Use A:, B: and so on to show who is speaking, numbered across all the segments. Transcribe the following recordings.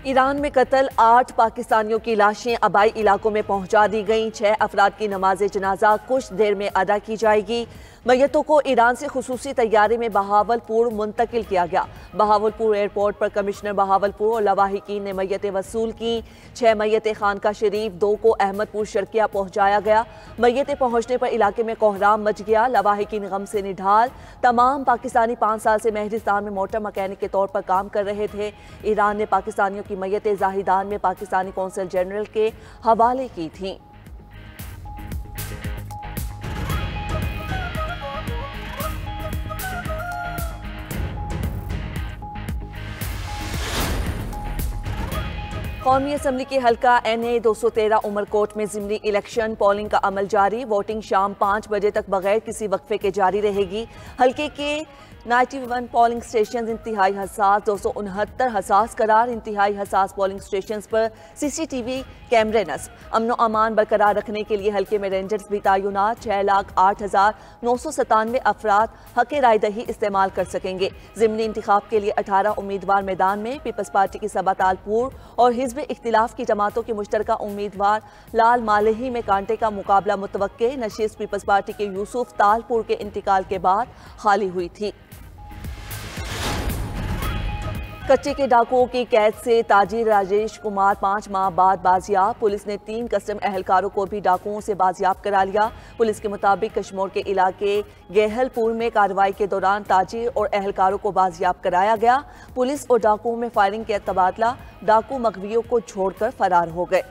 A: Iran में कत्ल 8 पाकिस्तानियों की लाशें आबाई इलाकों में पहुंचा दी गईं। 6 अफराद की नमाज जनाजा कुछ देर में अदा की जाएगी। मैयतों को ईरान से खुसूसी तैयारे में बहावलपुर मुंतकिल किया गया। बहावलपुर एयरपोर्ट पर कमिश्नर बहावलपुर और लवाहिकीन ने मैयतें वसूल की। 6 मैयतें खानका शरीफ, 2 को अहमदपुर शर्किया पहुंचाया गया। मैयतें पहुंचने पर इलाके में कोहराम मच गया। लवाहिकीन गम से निढाल। तमाम पाकिस्तानी 5 साल से महरिस्तान में मोटर मैकेनिक के तौर पर काम कर रहे थे। ईरान ने पाकिस्तानियों की मैयतें जाहिदान में पाकिस्तानी कौंसल जनरल के हवाले की थीं। कौमी असम्बली के हल्का NA 213 उमरकोट में ज़िमनी इलेक्शन पोलिंग का अमल जारी। वोटिंग शाम 5 बजे तक बगैर किसी वक्फे के जारी रहेगी। हल्के के 91 पोलिंग स्टेशन इंतहाई हसास, 269 हसास करार। इंतहाई हसास पोलिंग स्टेशन पर CCTV कैमरे नस्ब। अमनो अमान बरकरार रखने के लिए हल्के में रेंजर्स भी तैनात। 6,08,997 अफराद हक राय दही इस्तेमाल कर सकेंगे। ज़िमनी इंतखाब के लिए 18 उम्मीदवार मैदान में। पीपल्स पार्टी की सबा तालपुर और हिज़्ब इख्तिलाफ की जमातों के मुश्तरका उम्मीदवार लाल मालही में कांटे का मुकाबला मुतवक्के। नशीस पीपल्स पार्टी के यूसुफ तालपुर के इंतकाल के बाद खाली हुई थी। कच्चे के डाकुओं की कैद से ताजिर राजेश कुमार 5 माह बाद बाजियाब। पुलिस ने 3 कस्टम एहलकारों को भी डाकुओं से बाजियाब करा लिया। पुलिस के मुताबिक कश्मोर के इलाके गेहलपुर में कार्रवाई के दौरान ताजिर और एहलकारों को बाजियाब कराया गया। पुलिस और डाकुओं में फायरिंग के तबादला। डाकू मगवियों को छोड़कर फरार हो गए।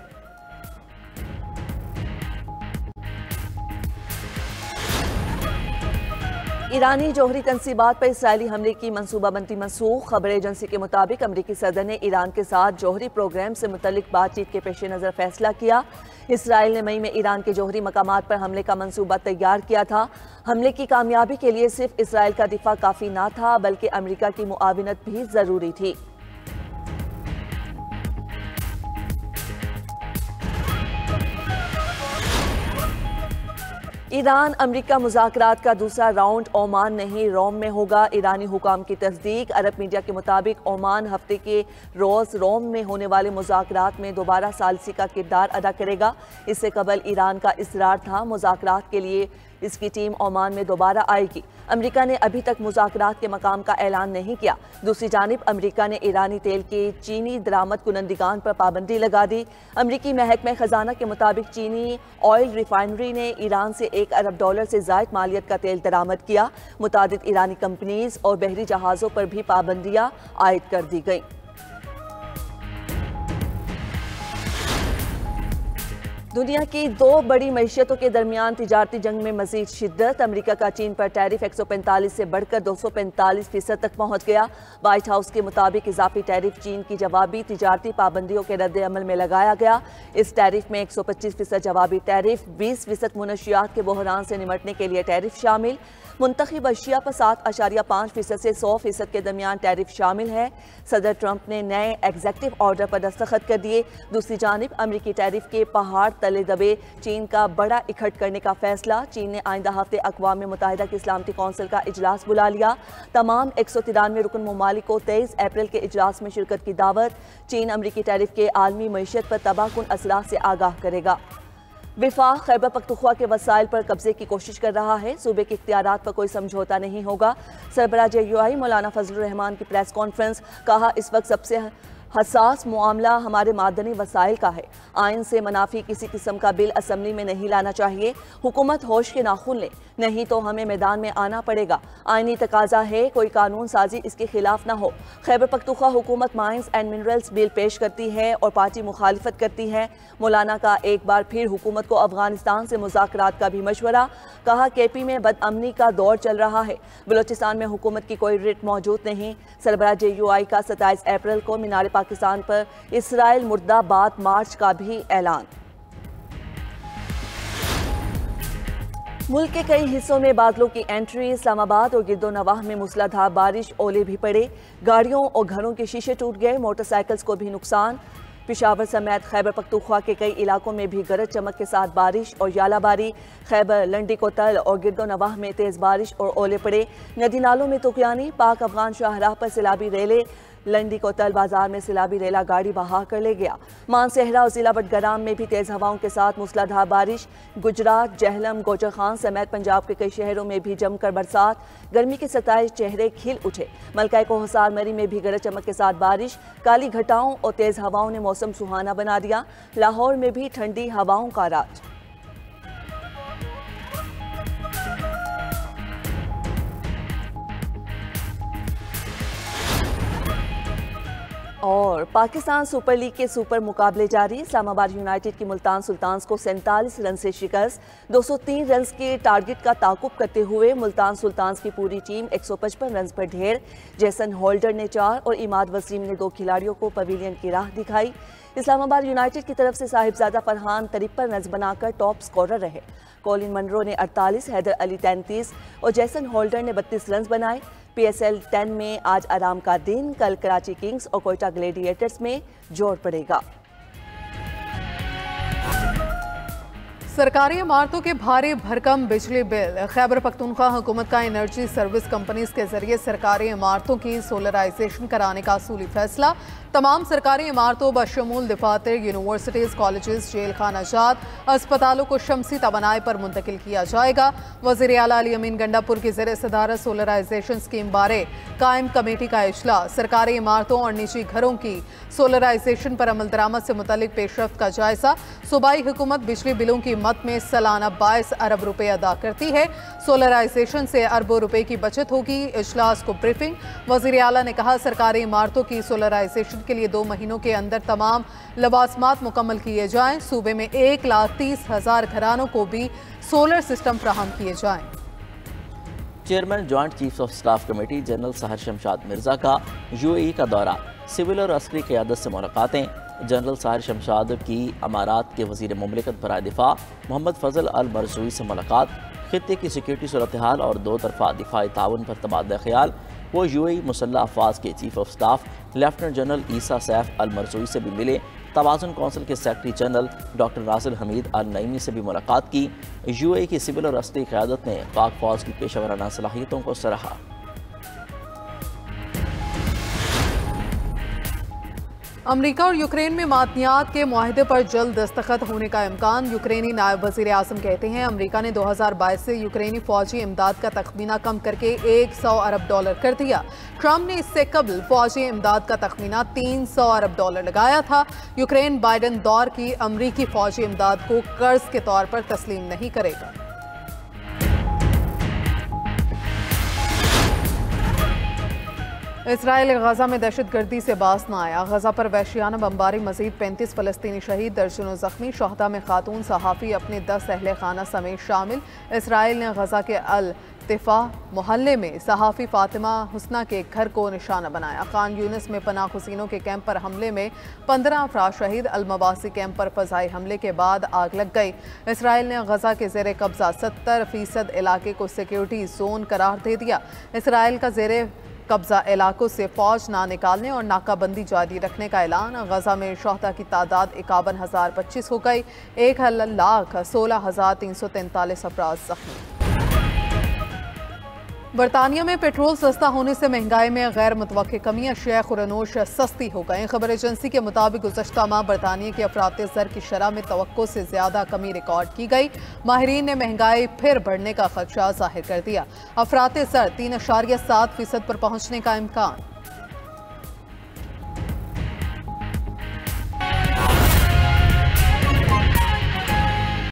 A: ईरानी जौहरी तनसीबात पर इसराइली हमले की मंसूबाबंदी मनसूख। खबर एजेंसी के मुताबिक अमरीकी सदर ने ईरान के साथ जौहरी प्रोग्राम से मुतल्लिक बातचीत के पेश नज़र फैसला किया। इसराइल ने मई में ईरान के जौहरी मकामात पर हमले का मंसूबा तैयार किया था। हमले की कामयाबी के लिए सिर्फ इसराइल का दिफा काफ़ी ना था, बल्कि अमरीका की मुआविनत भी ज़रूरी थी। ईरान अमरीका मुज़ाकरात का दूसरा राउंड ओमान नहीं रोम में होगा। ईरानी हुकाम की तस्दीक। अरब मीडिया के मुताबिक ओमान हफ्ते के रोज़ रोम में होने वाले मुज़ाकरात में दोबारा सालसी का किरदार अदा करेगा। इससे कबल ईरान का इसरार था मुज़ाकरात के लिए इसकी टीम ओमान में दोबारा आएगी। अमरीका ने अभी तक मुज़ाकरात के मकाम का ऐलान नहीं किया। दूसरी जानिब अमरीका ने ईरानी तेल के चीनी दरामद कुनंदिगान पर पाबंदी लगा दी। अमरीकी महकमे खजाना के मुताबिक चीनी ऑयल रिफाइनरी ने ईरान से $1 अरब से ज़ायद मालियत का तेल दरामद किया। मुतादिद ईरानी कंपनीज और बहरी जहाज़ों पर भी पाबंदियाँ आयद कर दी गईं। दुनिया की 2 बड़ी मईशतों के दरमियान तिजारती जंग में मजीद शिद्दत। अमरीका का चीन पर टैरिफ 145 से बढ़कर 245% तक पहुंच गया। व्हाइट हाउस के मुताबिक इजाफी टैरिफ चीन की जवाबी तिजारती पाबंदियों के रद्द अमल में लगाया गया। इस टैरिफ में 125% जवाबी टैरिफ, 20% मुनशियात के बहरान से निमटने के लिए टैरिफ शामिल। मुंतखब अशिया पर 7.5% से 100% के दरमियान टैरिफ शामिल है। सदर ट्रंप ने नए एग्जेक्टिव ऑर्डर पर दस्तखत कर दिए। दूसरी जानिब अमरीकी टैरिफ के पहाड़ तले दबे चीन का बड़ा इकट्ठ करने का फैसला। चीन ने आइंदा हफ्ते अक़वाम मुत्तहिदा की सलामती कौंसिल का इजलास बुला लिया। तमाम 193 रुकन ममालिक को 23 अप्रैल के इजलास में शिरकत की दावत। चीन अमरीकी टैरिफ के आलमी मईशत पर तबाहकुन असरात से आगाह करेगा। विफाक खैबर पख्तूनख्वा के वसाइल पर कब्जे की कोशिश कर रहा है। सूबे के इख्तियारात पर कोई समझौता नहीं होगा। सरबराह JUI मौलाना फजलुर रहमान की प्रेस कॉन्फ्रेंस। कहा, इस वक्त सबसे हसास मामला हमारे मादनी वसाइल का है। आइन से मनाफी किसी किस्म का बिल असम्बली में नहीं लाना चाहिए। हुकूमत होश के नाखून ले, नहीं तो हमें मैदान में आना पड़ेगा। आइनी तकाजा है कोई कानून साजी इसके खिलाफ ना हो। खैबर पख्तूनख्वा हुकूमत माइंस एंड मिनरल्स बिल पेश करती है और पार्टी मुखालिफत करती है। मौलाना का एक बार फिर हुकूमत को अफगानिस्तान से मुज़ाकरात का भी मशवरा। कहा, KP में बदअमनी का दौर चल रहा है। बलोचिस्तान में हुकूमत की कोई रिट मौजूद नहीं। सरबराह JUI का 27 अप्रैल को मीनार पाकिस्तान पर इसराइल मुर्दाबाद मार्च का भी ऐलान। मुल्क के कई हिस्सों में बादलों की एंट्री। इस्लामाबाद और गिरदोनवाह में मूसलाधार बारिश, ओले भी पड़े। गाड़ियों और घरों के शीशे टूट गए। मोटरसाइकिल्स को भी नुकसान। पेशावर समेत खैबर पख्तूनख्वा के कई इलाकों में भी गरज चमक के साथ बारिश और यालाबारी। खैबर, लंडी कोतल और गिरदोनवाह में तेज बारिश और ओले पड़े। नदी नालों में तुगयानी। पाक अफगान शाहराह पर सैलाबी रेले लंडी कोतल बाजार में सिलाबी रेला गाड़ी बहा कर ले गया। मानसहरा और जिला बडगाम में भी तेज हवाओं के साथ मूसलाधार बारिश। गुजरात, जहलम, गोजर खान समेत पंजाब के कई शहरों में भी जमकर बरसात। गर्मी के 27 चेहरे खिल उठे। मलका कोहसार मरी में भी गरज चमक के साथ बारिश। काली घटाओं और तेज हवाओं ने मौसम सुहाना बना दिया। लाहौर में भी ठंडी हवाओं का राज। और पाकिस्तान सुपर लीग के सुपर मुकाबले जारी। इस्लामाबाद यूनाइटेड की मुल्तान सुल्तान्स को 47 रन से शिकस्त। 203 रन के टारगेट का ताकुब करते हुए मुल्तान सुल्तान्स की पूरी टीम 155 रन पर ढेर। जेसन होल्डर ने 4 और इमाद वसीम ने 2 खिलाड़ियों को पवेलियन की राह दिखाई। इस्लामाबाद यूनाइटेड की तरफ से साहिबजादा फरहान 53 रन बनाकर टॉप स्कोरर रहे। कॉलिन मनरो ने 48, हैदर अली 33 और जेसन होल्डर ने 32 रन बनाए। PSL 10 में आज आराम का दिन। कल कराची किंग्स और कोयटा ग्लेडिएटर्स में जोर पड़ेगा।
B: सरकारी इमारतों के भारी भरकम बिजली बिल। खैबर पख्तूनख्वा हुकूमत का एनर्जी सर्विस कंपनीज के जरिए सरकारी इमारतों की सोलराइजेशन कराने का असूली फैसला। तमाम सरकारी इमारतों बशमूल दफातर, यूनिवर्सिटीज़, कॉलेजेस, जेल खानाजात, अस्पतालों को शमसी तवानाई पर मुंतकिल किया जाएगा। वज़ीर आला अली अमीन गंडापुर की ज़रिए सदारत सोलराइजेशन स्कीम बारे कायम कमेटी का इजलास। सरकारी इमारतों और निजी घरों की सोलराइजेशन पर अमल दरामद से मुतल्लिक पेशरफ्त का जायजा। सूबाई हुकूमत बिजली बिलों की मद में सालाना 22 अरब रुपए अदा करती है। सोलराइजेशन से अरबों रुपए की बचत होगी। इजलास को ब्रीफिंग। वज़ीर आला ने कहा सरकारी इमारतों की सोलराइजेशन के लिए 2 महीनों के अंदर तमाम लवाजमात मुकम्मल किए जाएं। सूबे में 1,30,000 घरानों को भी सोलर सिस्टम फराहम किए जाएं।
C: Chairman joint chiefs of staff committee general सहर शमशाद मिर्जा का UAE का दौरा। सिविल और अस्करी क़यादत से मुलाकातें। जनरल सहर शमशाद की अमारात के वज़ीर मुमलिकत बराए दिफा मोहम्मद फजल अल मरज़ूई से मुलाकात। खित्ते की सिक्योरिटी सूरत हाल और 2 तरफ़ा दिफाई ताउन पर तबादला ख्याल। वो UAE मुसल्लह अफवाज के chief of staff lieutenant general Eisa Saif Al मरज़ूई से भी मिले। तवाज़ुन कौंसिल के secretary general doctor Nasser Hamid Al Nuaimi से भी मुलाकात की। UAE की सिविल और अस्करी क़यादत ने पाक फौज की पेशा वराना सलाहियतों को सराहा।
B: अमरीका और यूक्रेन में मादनियात के मुआहदे पर जल्द दस्तखत होने का इम्कान। यूक्रेनी नायब वज़ीर आज़म कहते हैं अमरीका ने 2022 से यूक्रेनी फौजी इमदाद का तखमीना कम करके $100 अरब कर दिया। ट्रंप ने इससे कबल फौजी इमदाद का तखमीना $300 अरब लगाया था। यूक्रेन बाइडन दौर की अमरीकी फौजी इमदाद को कर्ज के तौर पर तस्लीम नहीं करेगा। इसराइल गजा में दहशतगर्दी से बाज न आया। गजा पर वहशियाना बमबारी, मजीद 35 फ़लस्तीनी शहीद, दर्जनों जख्मी। शोहदा में खातून सहाफ़ी अपने 10 अहले खाना समेत शामिल। इसराइल ने गजा के अल तिफा मोहल्ले में सहाफ़ी फ़ातिमा हुस्ना के घर को निशाना बनाया। खान यूनिस में पनाह हुसीनों के कैंप पर हमले में 15 अफराद शहीद। अलमवासी कैंप पर फ़ज़ाई हमले के बाद आग लग गई। इसराइल ने गजा के ज़ेर कब्ज़ा 70% इलाके को सिक्योरिटी जोन करार दे दिया। इसराइल का ज़ेर कब्जा इलाकों से फौज ना निकालने और नाकाबंदी जारी रखने का ऐलान। गजा में शोहदा की तादाद 51,025 हो गई। 1,16,343 अफराद जख्मी। बरतानिया में पेट्रोल सस्ता होने से महंगाई में गैर मुतवक्के कमी। अशिया खुरनोश सस्ती हो गई। खबर एजेंसी के मुताबिक गुज़श्ता माह बरतानिया के अफराते ज़र की शरह में तवक्को से ज़्यादा कमी रिकॉर्ड की गई। माहिरीन ने महंगाई फिर बढ़ने का खदशा जाहिर कर दिया। अफराते ज़र 3.7% पर पहुँचने का इम्कान।